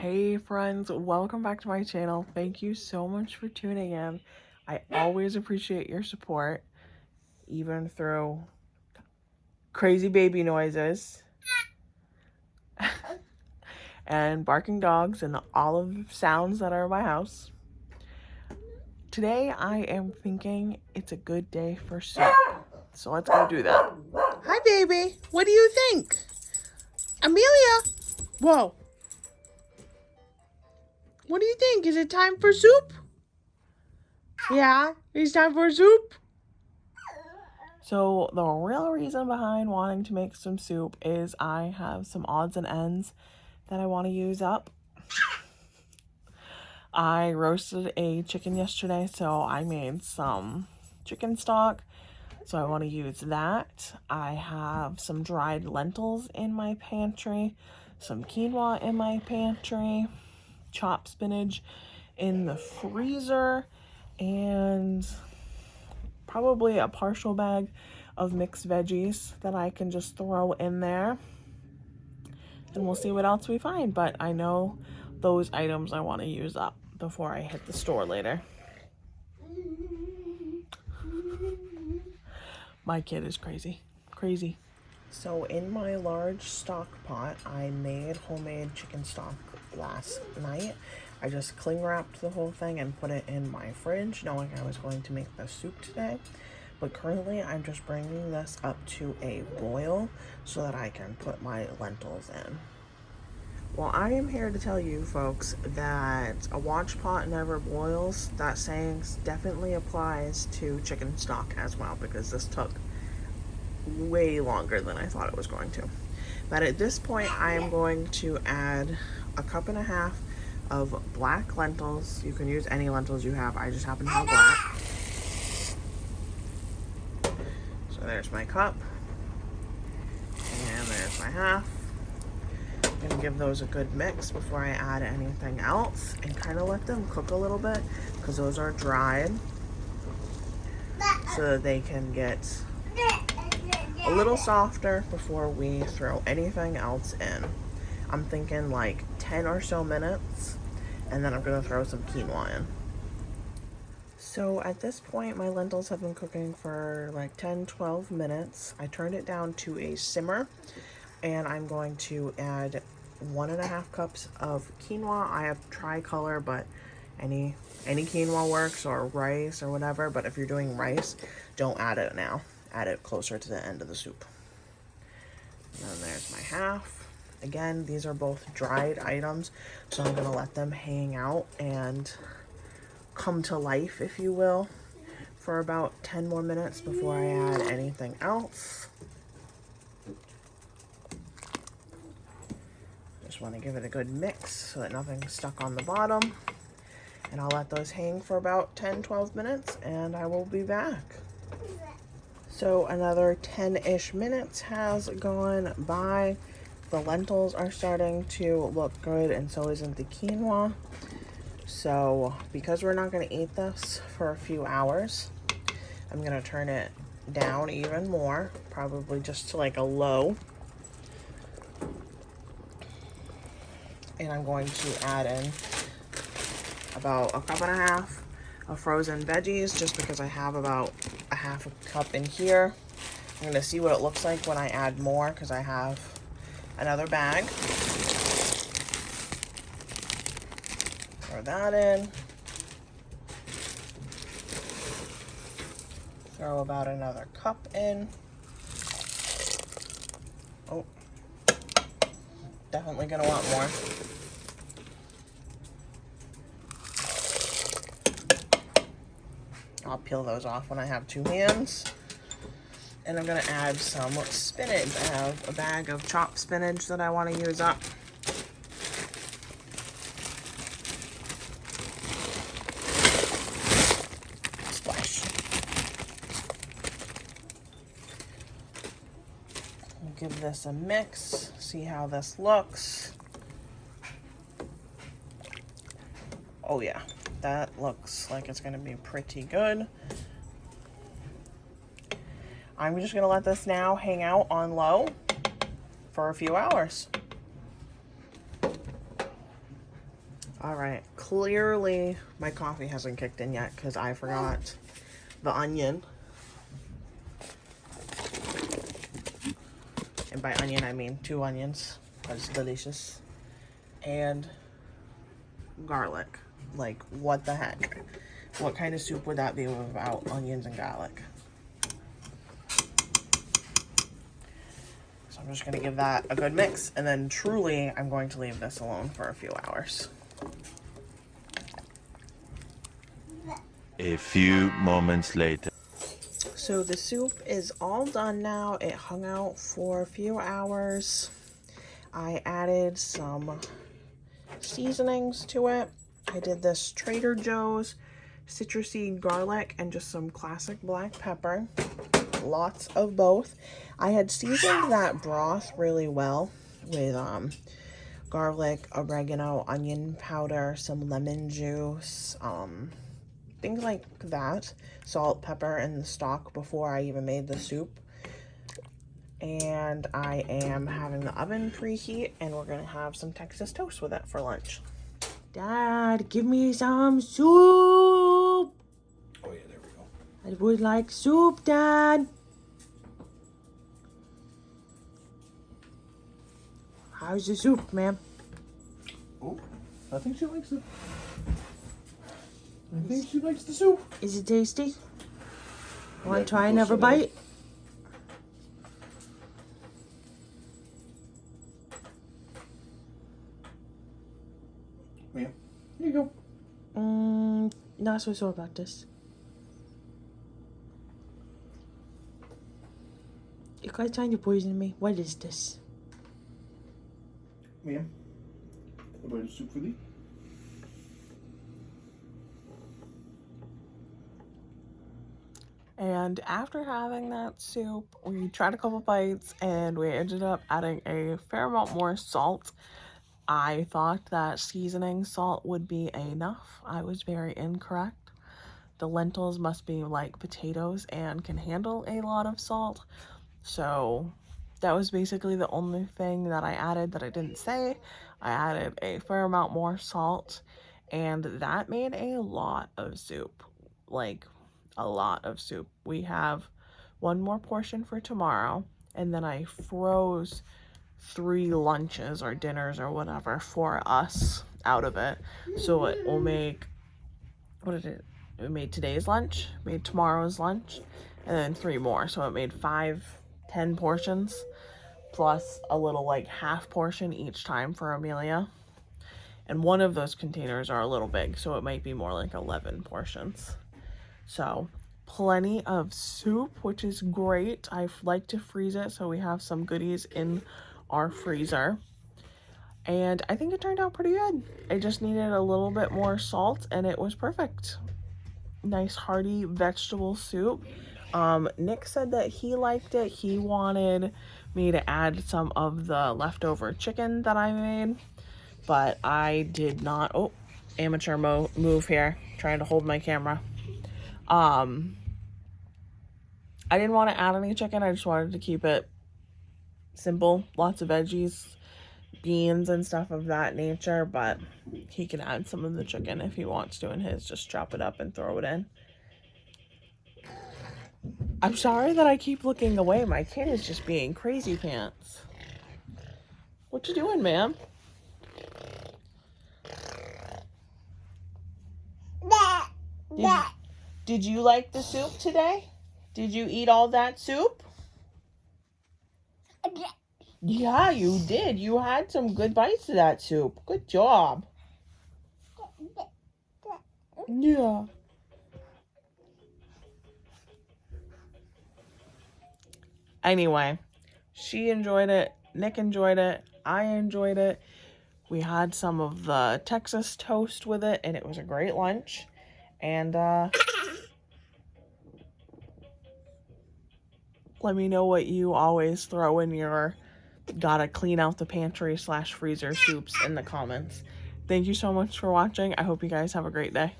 Hey friends, welcome back to my channel. Thank you so much for tuning in. I always appreciate your support, even through crazy baby noises and barking dogs and all of the sounds that are in my house. Today I am thinking it's a good day for soup. So let's go do that. Hi baby, what do you think? Amelia! Whoa. What do you think? Is it time for soup? Yeah, it's time for soup. So the real reason behind wanting to make some soup is I have some odds and ends that I want to use up. I roasted a chicken yesterday, so I made some chicken stock. So I want to use that. I have some dried lentils in my pantry, some quinoa in my pantry, chopped spinach in the freezer, and probably a partial bag of mixed veggies that I can just throw in there, and we'll see what else we find. But I know those items I want to use up before I hit the store later. My kid is crazy. So in my large stock pot, I made homemade chicken stock last night. I just cling wrapped the whole thing and put it in my fridge, knowing I was going to make the soup today. But currently I'm just bringing this up to a boil so that I can put my lentils in. Well, I am here to tell you folks that a watch pot never boils. That saying definitely applies to chicken stock as well, because this took way longer than I thought it was going to. But at this point I am going to add a cup and a half of black lentils. You can use any lentils you have. I just happen to have black. So there's my cup, and there's my half. I'm gonna give those a good mix before I add anything else and kind of let them cook a little bit, because those are dried, so that they can get a little softer before we throw anything else in. I'm thinking like 10 or so minutes, and then I'm gonna throw some quinoa in. So at this point, my lentils have been cooking for like 10-12 minutes. I turned it down to a simmer, and I'm going to add 1.5 cups of quinoa. I have tricolor, but any quinoa works, or rice or whatever. But if you're doing rice, don't add it now. Add it closer to the end of the soup. And then there's my half. Again, these are both dried items, so I'm gonna let them hang out and come to life, if you will, for about 10 more minutes before I add anything else. Just want to give it a good mix so that nothing's stuck on the bottom. And I'll let those hang for about 10-12 minutes, and I will be back. So another 10-ish minutes has gone by. The lentils are starting to look good, and so isn't the quinoa. So because we're not going to eat this for a few hours, I'm going to turn it down even more, probably just to like a low. And I'm going to add in about a cup and a half of frozen veggies, just because I have about a half a cup in here. I'm going to see what it looks like when I add more, because I have another bag. Throw that in. Throw about another cup in. Oh, definitely going to want more. I'll peel those off when I have two hands. And I'm going to add some spinach. I have a bag of chopped spinach that I want to use up. Splash. I'll give this a mix, see how this looks. Oh yeah, that looks like it's going to be pretty good. I'm just going to let this now hang out on low for a few hours. All right, clearly my coffee hasn't kicked in yet because I forgot the onion. And by onion, I mean 2 onions. That's delicious. And garlic. Like, what the heck? What kind of soup would that be without onions and garlic? So I'm just going to give that a good mix. And then truly, I'm going to leave this alone for a few hours. A few moments later. So the soup is all done now. It hung out for a few hours. I added some seasonings to it. I did this Trader Joe's citrusy garlic and just some classic black pepper. Lots of both. I had seasoned that broth really well with garlic, oregano, onion powder, some lemon juice, things like that. Salt, pepper, and the stock before I even made the soup. And I am having the oven preheat, and we're gonna have some Texas toast with it for lunch. Dad, give me some soup. Oh yeah, there we go. I would like soup, Dad. How's the soup, ma'am? Oh, I think she likes it. I think she likes the soup. Is it tasty? Want Yeah, to try close another to that. bite? Yeah, here you go. Not so sure about this. You guys trying to poison me? What is this? Ma'am, a bite of soup for thee. And after having that soup, we tried a couple bites and we ended up adding a fair amount more salt. I thought that seasoning salt would be enough. I was very incorrect. The lentils must be like potatoes and can handle a lot of salt. So that was basically the only thing that I added that I didn't say. I added a fair amount more salt, and that made a lot of soup. Like, a lot of soup. We have one more portion for tomorrow, and then I froze 3 lunches or dinners or whatever for us out of it. So it will make, what did it? It made today's lunch, made tomorrow's lunch, and then 3 more. So it made 10 portions, plus a little like half portion each time for Amelia. And one of those containers are a little big, so it might be more like 11 portions. So plenty of soup, which is great. I like to freeze it so we have some goodies in our freezer. And I think it turned out pretty good. I just needed a little bit more salt and it was perfect. Nice hearty vegetable soup. Nick said that he liked it. He wanted me to add some of the leftover chicken that I made, but I did not. Oh, amateur move here, trying to hold my camera. I didn't want to add any chicken. I just wanted to keep it simple. Lots of veggies, beans and stuff of that nature, but he can add some of the chicken if he wants to in his. Just chop it up and throw it in. I'm sorry that I keep looking away. My kid is just being crazy pants. What you doing, ma'am? Did you like the soup today? Did you eat all that soup? Yeah, you did. You had some good bites of that soup. Good job. Yeah. Anyway, she enjoyed it. Nick enjoyed it. I enjoyed it. We had some of the Texas toast with it, and it was a great lunch. And let me know what you always throw in your gotta clean out the pantry / freezer soups in the comments. Thank you so much for watching. I hope you guys have a great day.